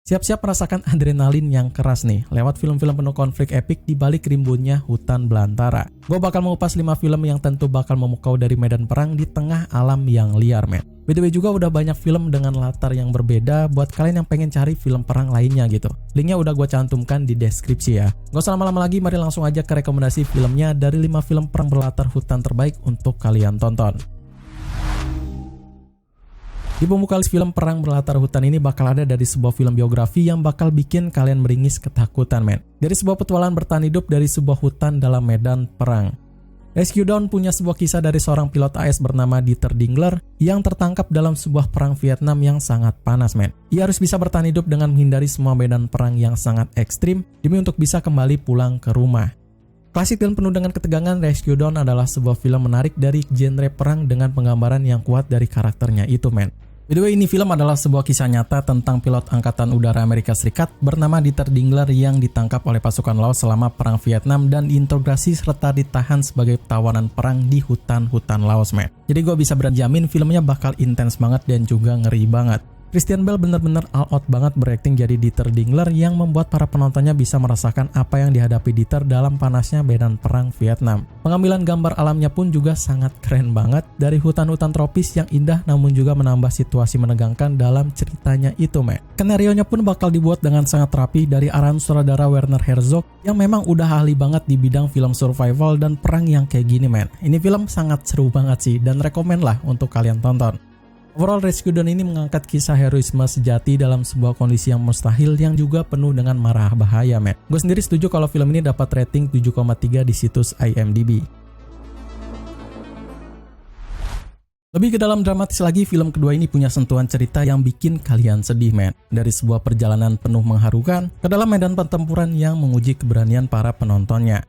Siap-siap merasakan adrenalin yang keras nih, lewat film-film penuh konflik epik di balik rimbunnya hutan belantara. Gue bakal mengupas 5 film yang tentu bakal memukau dari medan perang di tengah alam yang liar, men. BTW juga udah banyak film dengan latar yang berbeda buat kalian yang pengen cari film perang lainnya gitu. Linknya udah gue cantumkan di deskripsi ya. Gak usah lama-lama lagi, mari langsung aja ke rekomendasi filmnya dari 5 film perang berlatar hutan terbaik untuk kalian tonton. Di pembuka list film perang berlatar hutan ini bakal ada dari sebuah film biografi yang bakal bikin kalian meringis ketakutan, men. Dari sebuah petualangan bertahan hidup dari sebuah hutan dalam medan perang. Rescue Dawn punya sebuah kisah dari seorang pilot AS bernama Dieter Dingler yang tertangkap dalam sebuah perang Vietnam yang sangat panas, men. Ia harus bisa bertahan hidup dengan menghindari semua medan perang yang sangat ekstrim demi untuk bisa kembali pulang ke rumah. Klasik dan penuh dengan ketegangan, Rescue Dawn adalah sebuah film menarik dari genre perang dengan penggambaran yang kuat dari karakternya itu, men. By the way, ini film adalah sebuah kisah nyata tentang pilot Angkatan Udara Amerika Serikat bernama Dieter Dingler yang ditangkap oleh pasukan Laos selama Perang Vietnam dan diinterogasi serta ditahan sebagai tawanan perang di hutan-hutan Laos, men. Jadi gue bisa berjamin filmnya bakal intens banget dan juga ngeri banget. Christian Bale bener-bener all out banget berakting jadi Dieter Dingler yang membuat para penontonnya bisa merasakan apa yang dihadapi Dieter dalam panasnya medan perang Vietnam. Pengambilan gambar alamnya pun juga sangat keren banget, dari hutan-hutan tropis yang indah namun juga menambah situasi menegangkan dalam ceritanya itu, men. Skenario-nya pun bakal dibuat dengan sangat rapi dari arahan sutradara Werner Herzog yang memang udah ahli banget di bidang film survival dan perang yang kayak gini, men. Ini film sangat seru banget sih dan rekomen lah untuk kalian tonton. Overall, Rescue Dawn ini mengangkat kisah heroisme sejati dalam sebuah kondisi yang mustahil yang juga penuh dengan marah bahaya, men. Gue sendiri setuju kalau film ini dapat rating 7,3 di situs IMDb. Lebih ke dalam dramatis lagi, film kedua ini punya sentuhan cerita yang bikin kalian sedih, men. Dari sebuah perjalanan penuh mengharukan ke dalam medan pertempuran yang menguji keberanian para penontonnya.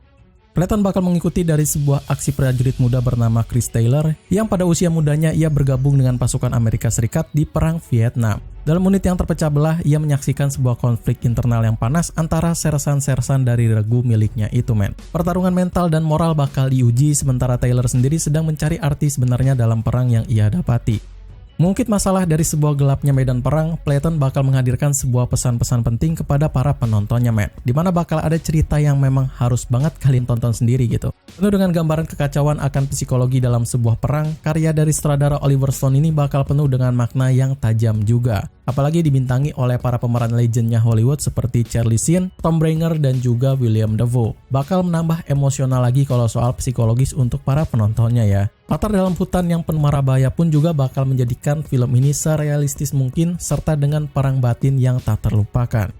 Kalian bakal mengikuti dari sebuah aksi prajurit muda bernama Chris Taylor yang pada usia mudanya ia bergabung dengan pasukan Amerika Serikat di Perang Vietnam. Dalam unit yang terpecah belah, ia menyaksikan sebuah konflik internal yang panas antara sersan-sersan dari regu miliknya itu, men. Pertarungan mental dan moral bakal diuji sementara Taylor sendiri sedang mencari arti sebenarnya dalam perang yang ia dapati. Mungkin masalah dari sebuah gelapnya medan perang, Playton bakal menghadirkan sebuah pesan-pesan penting kepada para penontonnya, men. Dimana bakal ada cerita yang memang harus banget kalian tonton sendiri gitu. Penuh dengan gambaran kekacauan akan psikologi dalam sebuah perang, karya dari sutradara Oliver Stone ini bakal penuh dengan makna yang tajam juga. Apalagi dibintangi oleh para pemeran legendnya Hollywood seperti Charlie Sheen, Tom Branger, dan juga William Dafoe. Bakal menambah emosional lagi kalau soal psikologis untuk para penontonnya ya. Latar dalam hutan yang penuh marah bahaya pun juga bakal menjadikan film ini serealistis mungkin serta dengan perang batin yang tak terlupakan.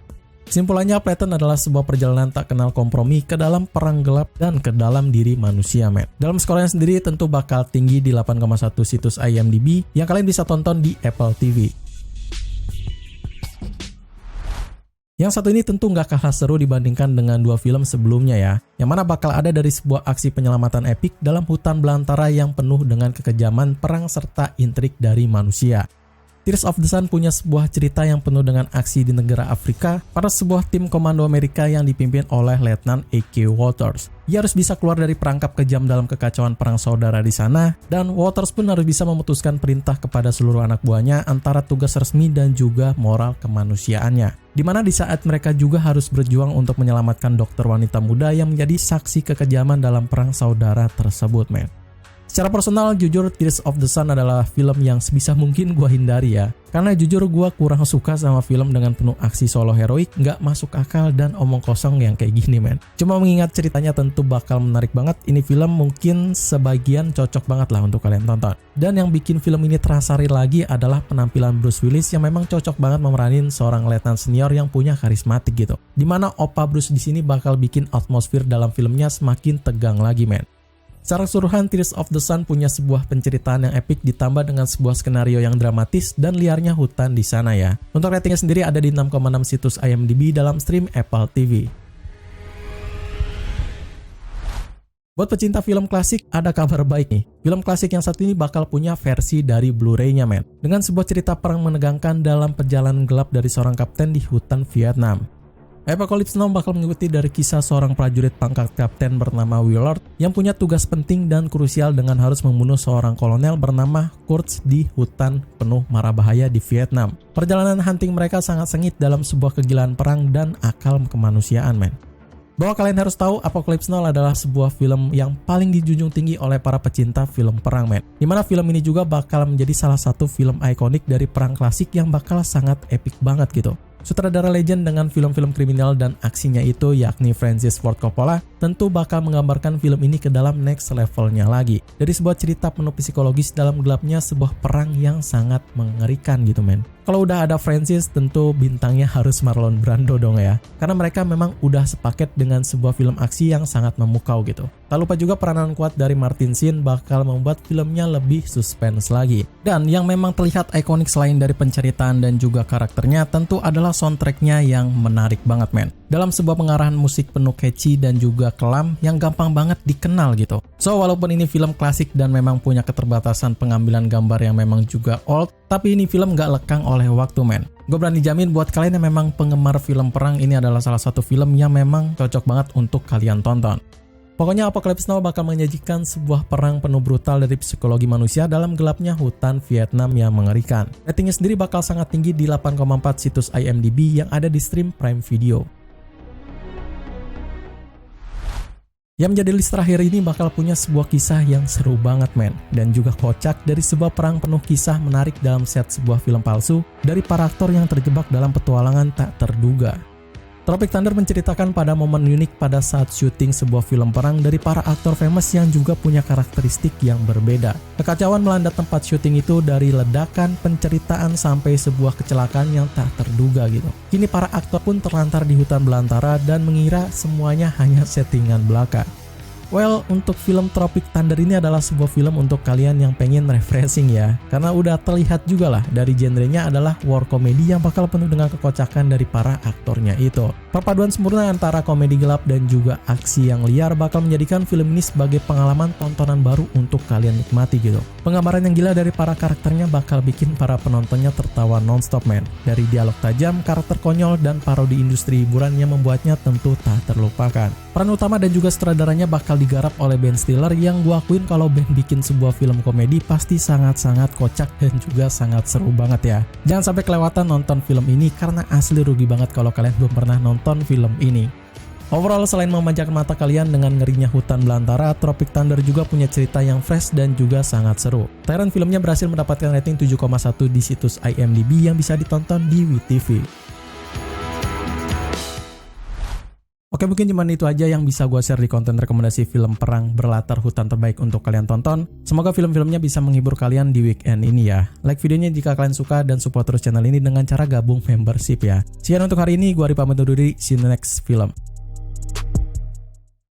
Kesimpulannya, Playton adalah sebuah perjalanan tak kenal kompromi ke dalam perang gelap dan ke dalam diri manusia, men. Dalam skornya sendiri tentu bakal tinggi di 8,1 situs IMDb yang kalian bisa tonton di Apple TV. Yang satu ini tentu nggak kalah seru dibandingkan dengan dua film sebelumnya ya, yang mana bakal ada dari sebuah aksi penyelamatan epik dalam hutan belantara yang penuh dengan kekejaman perang serta intrik dari manusia. Tears of the Sun punya sebuah cerita yang penuh dengan aksi di negara Afrika pada sebuah tim komando Amerika yang dipimpin oleh Letnan A.K. Walters. Ia harus bisa keluar dari perangkap kejam dalam kekacauan perang saudara di sana, dan Walters pun harus bisa memutuskan perintah kepada seluruh anak buahnya antara tugas resmi dan juga moral kemanusiaannya. Dimana di saat mereka juga harus berjuang untuk menyelamatkan dokter wanita muda yang menjadi saksi kekejaman dalam perang saudara tersebut, men. Secara personal, jujur Tears of the Sun adalah film yang sebisa mungkin gue hindari ya. Karena jujur gue kurang suka sama film dengan penuh aksi solo heroik, nggak masuk akal dan omong kosong yang kayak gini, men. Cuma mengingat ceritanya tentu bakal menarik banget, ini film mungkin sebagian cocok banget lah untuk kalian tonton. Dan yang bikin film ini terasa real lagi adalah penampilan Bruce Willis yang memang cocok banget memeranin seorang letnan senior yang punya karismatik gitu. Dimana Opa Bruce di sini bakal bikin atmosfer dalam filmnya semakin tegang lagi, men. Secara keseluruhan, Tears of the Sun punya sebuah penceritaan yang epik ditambah dengan sebuah skenario yang dramatis dan liarnya hutan di sana ya. Untuk ratingnya sendiri ada di 6,6 situs IMDb dalam stream Apple TV. Buat pecinta film klasik, ada kabar baik nih. Film klasik yang satu ini bakal punya versi dari Blu-ray-nya, men. Dengan sebuah cerita perang menegangkan dalam perjalanan gelap dari seorang kapten di hutan Vietnam. Apocalypse Now bakal mengikuti dari kisah seorang prajurit pangkat kapten bernama Willard yang punya tugas penting dan krusial dengan harus membunuh seorang kolonel bernama Kurtz di hutan penuh mara bahaya di Vietnam. Perjalanan hunting mereka sangat sengit dalam sebuah kegilaan perang dan akal kemanusiaan, men. Bahwa kalian harus tahu, Apocalypse Now adalah sebuah film yang paling dijunjung tinggi oleh para pecinta film perang, men. Dimana film ini juga bakal menjadi salah satu film ikonik dari perang klasik yang bakal sangat epic banget gitu. Sutradara legend dengan film-film kriminal dan aksinya itu yakni Francis Ford Coppola tentu bakal menggambarkan film ini ke dalam next levelnya lagi. Dari sebuah cerita penuh psikologis dalam gelapnya sebuah perang yang sangat mengerikan gitu, men. Kalau udah ada Francis, tentu bintangnya harus Marlon Brando dong ya. Karena mereka memang udah sepaket dengan sebuah film aksi yang sangat memukau gitu. Tak lupa juga peranan kuat dari Martin Sheen bakal membuat filmnya lebih suspense lagi. Dan yang memang terlihat ikonik selain dari penceritaan dan juga karakternya tentu adalah soundtracknya yang menarik banget, men. Dalam sebuah pengarahan musik penuh catchy dan juga kelam yang gampang banget dikenal gitu. So, walaupun ini film klasik dan memang punya keterbatasan pengambilan gambar yang memang juga old, tapi ini film gak lekang oleh waktu, men. Gue berani jamin buat kalian yang memang penggemar film perang, ini adalah salah satu film yang memang cocok banget untuk kalian tonton. Pokoknya Apocalypse Now bakal menyajikan sebuah perang penuh brutal dari psikologi manusia dalam gelapnya hutan Vietnam yang mengerikan. Ratingnya sendiri bakal sangat tinggi di 8,4 situs IMDb yang ada di stream Prime Video. Yang menjadi list terakhir ini bakal punya sebuah kisah yang seru banget, men. Dan juga kocak dari sebuah perang penuh kisah menarik dalam set sebuah film palsu dari para aktor yang terjebak dalam petualangan tak terduga. Tropic Thunder menceritakan pada momen unik pada saat syuting sebuah film perang dari para aktor famous yang juga punya karakteristik yang berbeda. Kekacauan melanda tempat syuting itu dari ledakan, penceritaan, sampai sebuah kecelakaan yang tak terduga gitu. Kini para aktor pun terlantar di hutan belantara dan mengira semuanya hanya settingan belaka. Well, untuk film Tropic Thunder ini adalah sebuah film untuk kalian yang pengen refreshing ya. Karena udah terlihat juga lah dari genrenya adalah war comedy yang bakal penuh dengan kekocakan dari para aktornya itu. Perpaduan sempurna antara komedi gelap dan juga aksi yang liar bakal menjadikan film ini sebagai pengalaman tontonan baru untuk kalian nikmati gitu. Penggambaran yang gila dari para karakternya bakal bikin para penontonnya tertawa non-stop, men. Dari dialog tajam, karakter konyol, dan parodi industri hiburan yang membuatnya tentu tak terlupakan. Peran utama dan juga sutradaranya bakal digarap oleh Ben Stiller yang gua akuin kalau Ben bikin sebuah film komedi pasti sangat-sangat kocak dan juga sangat seru banget ya. Jangan sampai kelewatan nonton film ini karena asli rugi banget kalau kalian belum pernah nonton film ini. Overall, selain memanjakan mata kalian dengan ngerinya hutan belantara, Tropic Thunder juga punya cerita yang fresh dan juga sangat seru. Tayangan filmnya berhasil mendapatkan rating 7,1 di situs IMDb yang bisa ditonton di WeTV. Oke, mungkin cuma itu aja yang bisa gue share di konten rekomendasi film perang berlatar hutan terbaik untuk kalian tonton. Semoga film-filmnya bisa menghibur kalian di weekend ini ya. Like videonya jika kalian suka dan support terus channel ini dengan cara gabung membership ya. Sekian untuk hari ini, gue Ari pamit undur diri. See you in the next film.